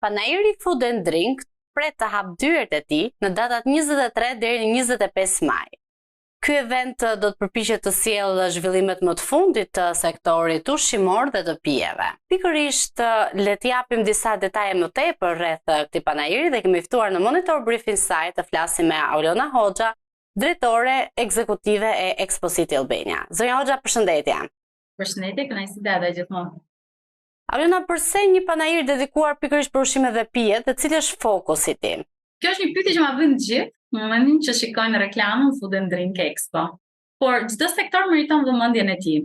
Panajiri Food and Drink pret të hap dyert e tij në datat 23 deri në 25 maj. Ky event do të përpiqet të sjellë zhvillimet më të fundit të sektorit ushqimor dhe të pijeve. Pikërisht, le të japim disa detaje më tepër rreth këtij panajiri dhe kemi ftuar në Monitor Briefing Site të flasim me Aulona Hoxha, drejtore ekzekutive e Expocity Albania. Zonja Hoxha, përshëndetje. Përshëndetje, kënaqësi data gjithmonë. Aulona, përse një panajir dedikuar pikërisht për ushqime dhe pije, dhe cili është fokusi i tij? Kjo është një pyetje që ma bën të gjithë në momentin që shikojnë reklamën Food and Drink Expo. Por çdo sektor meriton vëmendjen e tij.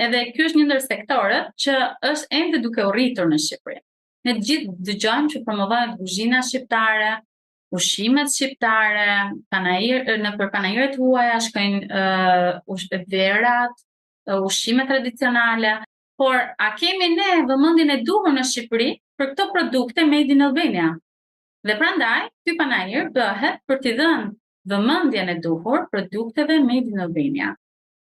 Edhe ky është një ndër sektorët që është ende duke u rritur në Shqipëri. Ne të gjithë dëgjojmë që promovohet kuzhina shqiptare, ushqimet shqiptare, për panajiret huaja shkojnë verat, ushqime tradicionale, por a kemi ne vëmendjen e duhur në Shqipëri për këto produkte made in Albania? Dhe prandaj, ky panajir bëhet për t'i dhënë vëmendjen e duhur produkteve made in Albania.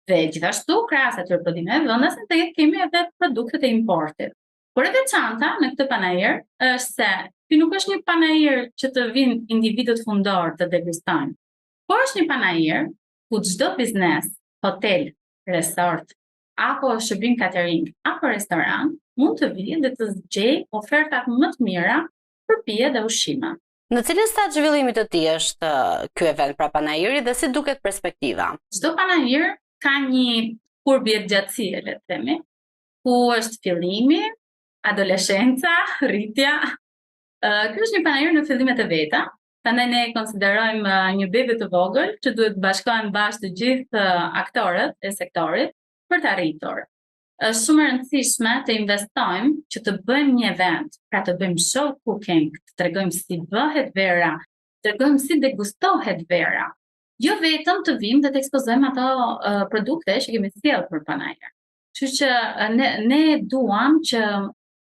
Dhe gjithashtu, krahas atyre prodhimeve vendasen të kemi edhe produktet e importit. Por e veçanta në këtë panajir është se ky nuk është një panajir që të vinë individët fundor të degustojnë, por është një panajir ku çdo biznes, hotel, resort, apo shërbim catering, apo restoran, mund të vijë dhe të gjejë ofertat më të mira për pije dhe ushqime. Në cilin stad zhvillimit të tij është ky event pra panajiri dhe si duket perspektiva? Çdo panajir ka një kurbie gjatësie, le të themi, ku është fillimi, adoleshenca, rritja. Ky është një panajir në fillimet e veta, prandaj ne konsiderojmë një bebe të vogël që duhet bashkohen bashkë të gjithë aktorët e sektorit për të arritur. Është shumë e rëndësishme të investojmë që të bëjmë një event, pra të bëjmë show cooking, të tregojmë si bëhet vera, të tregojmë si degustohet vera. Jo vetëm të vim dhe të ekspozojmë ato produkte që kemi sjellë për panajir. Kështu që ne duam që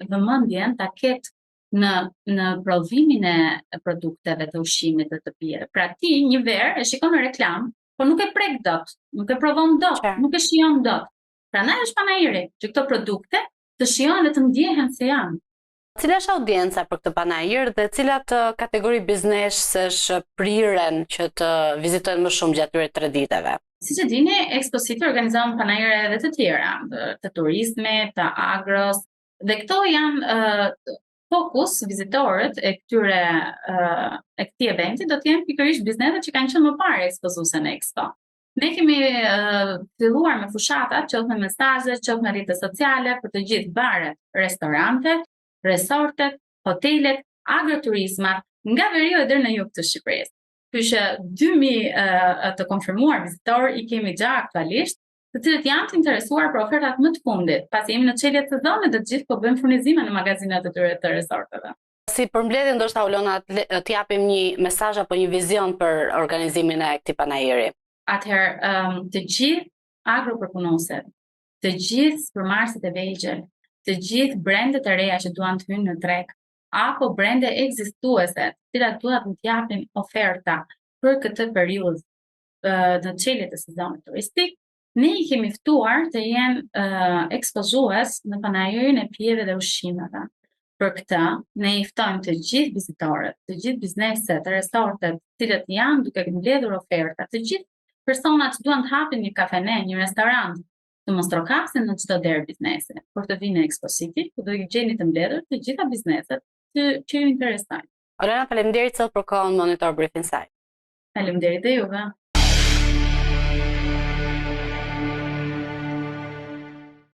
vëmendjen ta ketë në provimin e produkteve të ushqimit dhe të pijeve. Pra ti një verë e shikon në reklam, por nuk e prek dot, nuk e provon dot, nuk e shijon dot. Prandaj është panajiri, që këto produkte të shijohen dhe të ndjehen se janë. Cila është audienca për këtë panajir dhe cilat kategori biznesesh priren që të vizitojnë më shumë gjatë këtyre 3 diteve? Siç e dini, Expocity organizon panajire edhe të tjera, të turizmit, të agros, dhe këto janë fokus vizitorët e këtij eventi do të jenë pikërisht bizneset që kanë qenë më parë ekspozuese në Expo. Ne kemi filluar me fushatat, qoftë me mesazhe, qoftë me rrjetet sociale për të gjithë baret, restorantet, resortet, hotelet, agroturizmat, nga veriu deri në jug të Shqipërisë. Kështu që 2000 të konfirmuar vizitorë i kemi gjatë aktualisht, të cilët janë të interesuar për ofertat më të fundit, pasi jemi në çelje të sezonit dhe të gjithë po bëjmë furnizime në magazinat e tyre të resorteve. Si përmbledhje ndoshta Aulona të japim një mesazh apo një vizion për organizimin e këtij panajiri. Atëherë, të gjithë agropërpunuesit, të gjithë supermarketet e vegjël, të gjithë brendet e reja që duan të hyjnë në treg, apo brende ekzistuese, të cilat duan të japin oferta për këtë periudhë në çelje të sezonit turistik, ne i kemi ftuar të jenë ekspozues në panajirin e pijeve dhe ushqimeve. Për këtë, ne i ftojmë të gjithë vizitorët, të gjithë bizneset, resortet, të cilët janë duke mbledhur oferta, të gjithë personat që duan të hapin një kafene, një restorant, të mos trokasin në çdo derë biznesi, por të vinë në Expocity, ku do të gjeni të mbledhur të gjitha bizneset që ju interesojnë. Aulona, faleminderit sot për kohën Monitor Briefing Site. Faleminderit e juve.